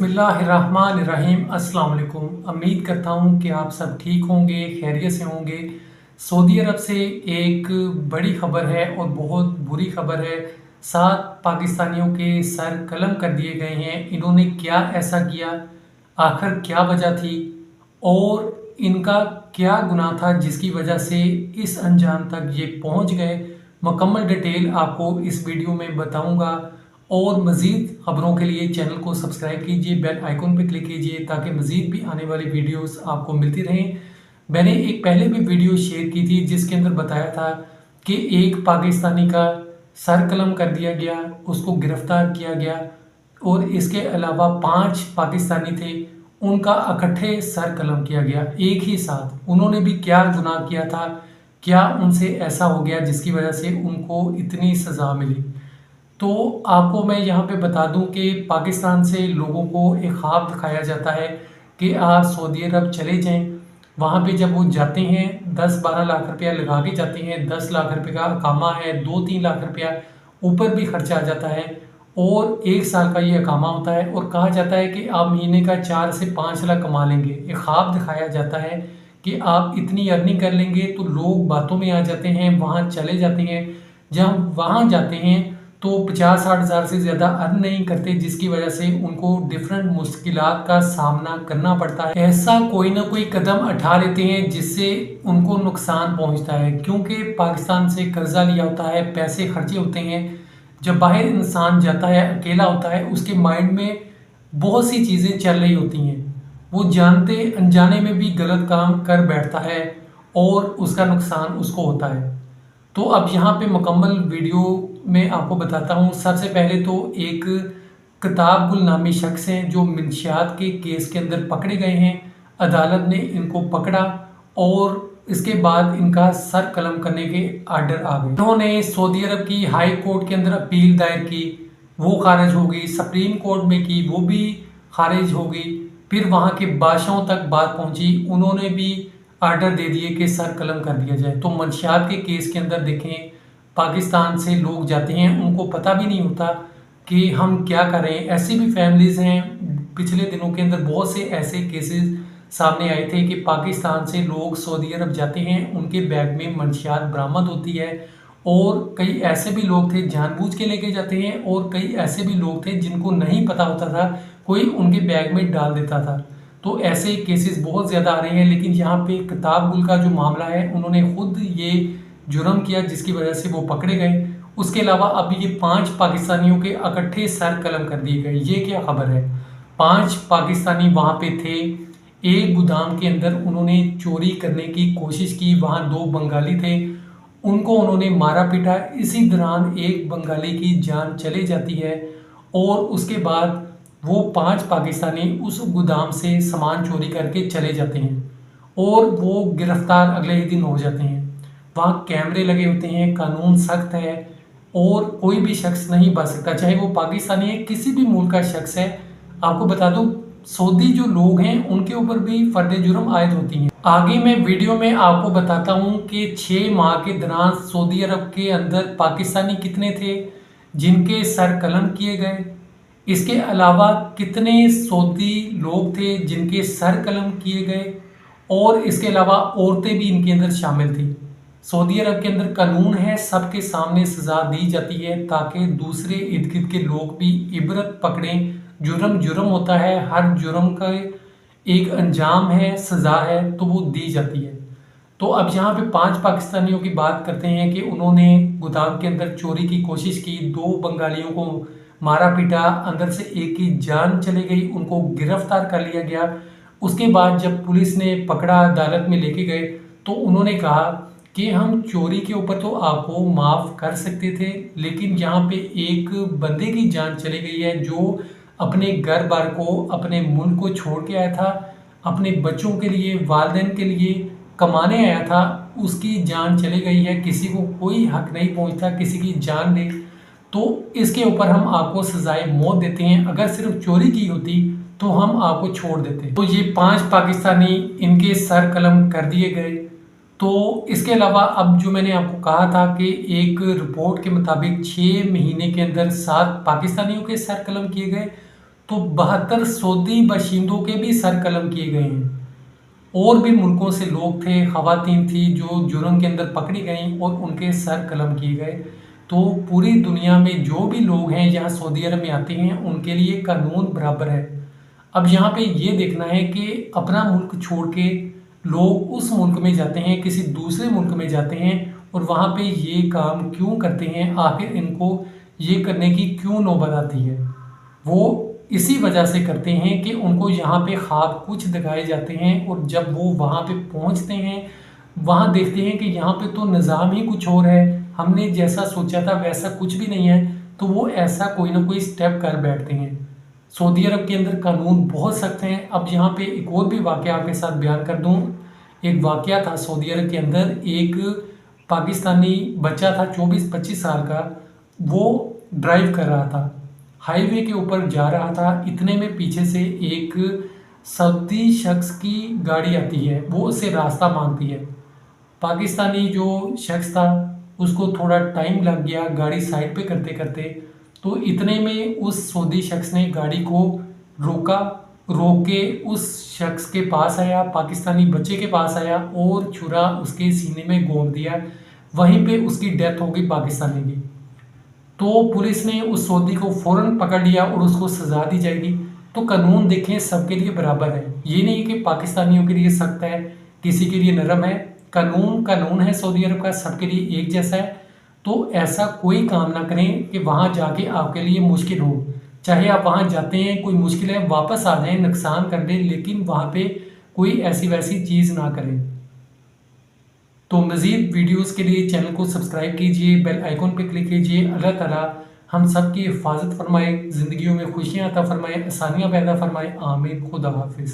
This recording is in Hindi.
बिस्मिल्लाहिर्रहमानिर्रहीम। अस्सलाम वालेकुम। उम्मीद करता हूँ कि आप सब ठीक होंगे, खैरियत से होंगे। सऊदी अरब से एक बड़ी खबर है और बहुत बुरी खबर है। 7 पाकिस्तानियों के सर कलम कर दिए गए हैं। इन्होंने क्या ऐसा किया, आखिर क्या वजह थी और इनका क्या गुनाह था जिसकी वजह से इस अंजाम तक ये पहुंच गए। मुकम्मल डिटेल आपको इस वीडियो में बताऊंगा। और मज़ीद ख़बरों के लिए चैनल को सब्सक्राइब कीजिए, बेल आइकन पर क्लिक कीजिए ताकि मज़ीद भी आने वाली वीडियोस आपको मिलती रहें। मैंने एक पहले भी वीडियो शेयर की थी जिसके अंदर बताया था कि एक पाकिस्तानी का सर कलम कर दिया गया, उसको गिरफ़्तार किया गया और इसके अलावा 5 पाकिस्तानी थे, उनका इकट्ठे सर कलम किया गया एक ही साथ। उन्होंने भी क्या गुनाह किया था, क्या उनसे ऐसा हो गया जिसकी वजह से उनको इतनी सज़ा मिली। तो आपको मैं यहाँ पे बता दूँ कि पाकिस्तान से लोगों को एक ख्वाब दिखाया जाता है कि आप सऊदी अरब चले जाएं। वहाँ पे जब वो जाते हैं 10-12 लाख रुपया लगा के जाते हैं। 10 लाख रुपए का अकामा है, 2-3 लाख रुपया ऊपर भी खर्चा आ जाता है और 1 साल का ये अकामा होता है। और कहा जाता है कि आप महीने का 4 से 5 लाख कमा लेंगे। एक ख्वाब दिखाया जाता है कि आप इतनी अर्निंग कर लेंगे। तो लोग बातों में आ जाते हैं, वहाँ चले जाते हैं। जब वहाँ जाते हैं तो 50-60 हज़ार से ज़्यादा अर्न नहीं करते, जिसकी वजह से उनको डिफरेंट मुश्किलात का सामना करना पड़ता है। ऐसा कोई ना कोई कदम उठा लेते हैं जिससे उनको नुकसान पहुंचता है, क्योंकि पाकिस्तान से कर्जा लिया होता है, पैसे खर्चे होते हैं। जब बाहर इंसान जाता है, अकेला होता है, उसके माइंड में बहुत सी चीज़ें चल रही होती हैं। वो जानते अनजाने में भी गलत काम कर बैठता है और उसका नुकसान उसको होता है। तो अब यहाँ पे मुकम्मल वीडियो में आपको बताता हूँ। सबसे पहले तो एक किताब गुल नामी शख्स हैं जो मंशियात के केस के अंदर पकड़े गए हैं। अदालत ने इनको पकड़ा और इसके बाद इनका सर कलम करने के आर्डर आ गए। इन्होंने सऊदी अरब की हाई कोर्ट के अंदर अपील दायर की, वो खारिज हो गई। सुप्रीम कोर्ट में की, वो भी खारिज हो गई। फिर वहाँ के बादशाहों तक बात पहुँची, उन्होंने भी आर्डर दे दिए कि सर कलम कर दिया जाए। तो मंशियात के केस के अंदर देखें, पाकिस्तान से लोग जाते हैं, उनको पता भी नहीं होता कि हम क्या करें। ऐसी भी फैमिलीज़ हैं, पिछले दिनों के अंदर बहुत से ऐसे केसेस सामने आए थे कि पाकिस्तान से लोग सऊदी अरब जाते हैं, उनके बैग में मंशियात बरामद होती है। और कई ऐसे भी लोग थे जानबूझ के लेके जाते हैं और कई ऐसे भी लोग थे जिनको नहीं पता होता था, कोई उनके बैग में डाल देता था। तो ऐसे केसेस बहुत ज़्यादा आ रहे हैं। लेकिन यहाँ पे किताब गुल का जो मामला है, उन्होंने खुद ये जुर्म किया जिसकी वजह से वो पकड़े गए। उसके अलावा अब ये 5 पाकिस्तानियों के इकट्ठे सर कलम कर दिए गए। ये क्या खबर है। 5 पाकिस्तानी वहाँ पे थे। एक गोदाम के अंदर उन्होंने चोरी करने की कोशिश की, वहाँ 2 बंगाली थे, उनको उन्होंने मारा पीटा। इसी दौरान एक बंगाली की जान चली जाती है और उसके बाद वो 5 पाकिस्तानी उस गोदाम से सामान चोरी करके चले जाते हैं और वो गिरफ्तार अगले ही दिन हो जाते हैं। वहाँ कैमरे लगे होते हैं, कानून सख्त है और कोई भी शख्स नहीं बच सकता, चाहे वो पाकिस्तानी है, किसी भी मुल्क का शख्स है। आपको बता दूं, सऊदी जो लोग हैं उनके ऊपर भी फर्द जुर्म आयद होती हैं। आगे मैं वीडियो में आपको बताता हूं कि 6 माह के दौरान सऊदी अरब के अंदर पाकिस्तानी कितने थे जिनके सर कलम किए गए। इसके अलावा कितने सऊदी लोग थे जिनके सर कलम किए गए और इसके अलावा औरतें भी इनके अंदर शामिल थी। सऊदी अरब के अंदर कानून है, सबके सामने सज़ा दी जाती है ताकि दूसरे इर्द गिर्द के लोग भी इबरत पकड़ें। जुर्म जुर्म होता है, हर जुर्म का एक अंजाम है, सज़ा है, तो वो दी जाती है। तो अब यहाँ पे 5 पाकिस्तानियों की बात करते हैं कि उन्होंने गोदाम के अंदर चोरी की कोशिश की, 2 बंगालियों को मारा पीटा, अंदर से एक की जान चली गई, उनको गिरफ्तार कर लिया गया। उसके बाद जब पुलिस ने पकड़ा, अदालत में लेके गए, तो उन्होंने कहा कि हम चोरी के ऊपर तो आपको माफ़ कर सकते थे, लेकिन यहाँ पे एक बंदे की जान चली गई है जो अपने घर बार को, अपने मुल्क को छोड़ के आया था, अपने बच्चों के लिए, वालिदैन के लिए कमाने आया था, उसकी जान चली गई है। किसी को कोई हक नहीं पहुँचता किसी की जान दे, तो इसके ऊपर हम आपको सजाए मौत देते हैं। अगर सिर्फ चोरी की होती तो हम आपको छोड़ देते। तो ये 5 पाकिस्तानी, इनके सर कलम कर दिए गए। तो इसके अलावा अब जो मैंने आपको कहा था कि एक रिपोर्ट के मुताबिक 6 महीने के अंदर 7 पाकिस्तानियों के सर कलम किए गए, तो 72 सऊदी बाशिंदों के भी सर कलम किए गए हैं। और भी मुल्कों से लोग थे, ख़वातीन थी जो जुर्म के अंदर पकड़ी गईं और उनके सर कलम किए गए। तो पूरी दुनिया में जो भी लोग हैं यहाँ सऊदी अरब में आते हैं उनके लिए कानून बराबर है। अब यहाँ पे ये देखना है कि अपना मुल्क छोड़ के लोग उस मुल्क में जाते हैं, किसी दूसरे मुल्क में जाते हैं और वहाँ पे ये काम क्यों करते हैं, आखिर इनको ये करने की क्यों नौबत आती है। वो इसी वजह से करते हैं कि उनको यहाँ पे ख्वाब कुछ दिखाए जाते हैं और जब वो वहाँ पे पहुँचते हैं, वहाँ देखते हैं कि यहाँ पे तो निज़ाम ही कुछ और है, हमने जैसा सोचा था वैसा कुछ भी नहीं है, तो वो ऐसा कोई ना कोई स्टेप कर बैठते हैं। सऊदी अरब के अंदर कानून बहुत सख्त हैं। अब यहाँ पे एक और भी वाक़या आपके साथ बयान कर दूँ। एक वाक़या था सऊदी अरब के अंदर, एक पाकिस्तानी बच्चा था 24-25 साल का, वो ड्राइव कर रहा था, हाईवे के ऊपर जा रहा था, इतने में पीछे से एक सऊदी शख्स की गाड़ी आती है, वो उससे रास्ता मांगती है। पाकिस्तानी जो शख्स था उसको थोड़ा टाइम लग गया गाड़ी साइड पे करते करते, तो इतने में उस सऊदी शख्स ने गाड़ी को रोका, रोक के उस शख्स के पास आया, पाकिस्तानी बच्चे के पास आया और छुरा उसके सीने में घोंप दिया। वहीं पे उसकी डेथ हो गई पाकिस्तानी की। तो पुलिस ने उस सऊदी को फ़ौरन पकड़ लिया और उसको सज़ा दी जाएगी। तो कानून देखें सबके लिए बराबर है, ये नहीं कि पाकिस्तानियों के लिए सख्त है, किसी के लिए नरम है। कानून कानून है सऊदी अरब का, सबके लिए एक जैसा है। तो ऐसा कोई काम ना करें कि वहाँ जाके आपके लिए मुश्किल हो। चाहे आप वहाँ जाते हैं, कोई मुश्किल है, वापस आ जाएं, नुकसान कर दें, लेकिन वहाँ पे कोई ऐसी वैसी चीज़ ना करें। तो मज़ीद वीडियोस के लिए चैनल को सब्सक्राइब कीजिए, बेल आइकॉन पर क्लिक कीजिए। अल्लाह ताला हम सब की हिफाजत फरमाए, ज़िंदगियों में खुशियाँ अता फरमाए, आसानियाँ पैदा फरमाए। आमीन। खुदा हाफिज़।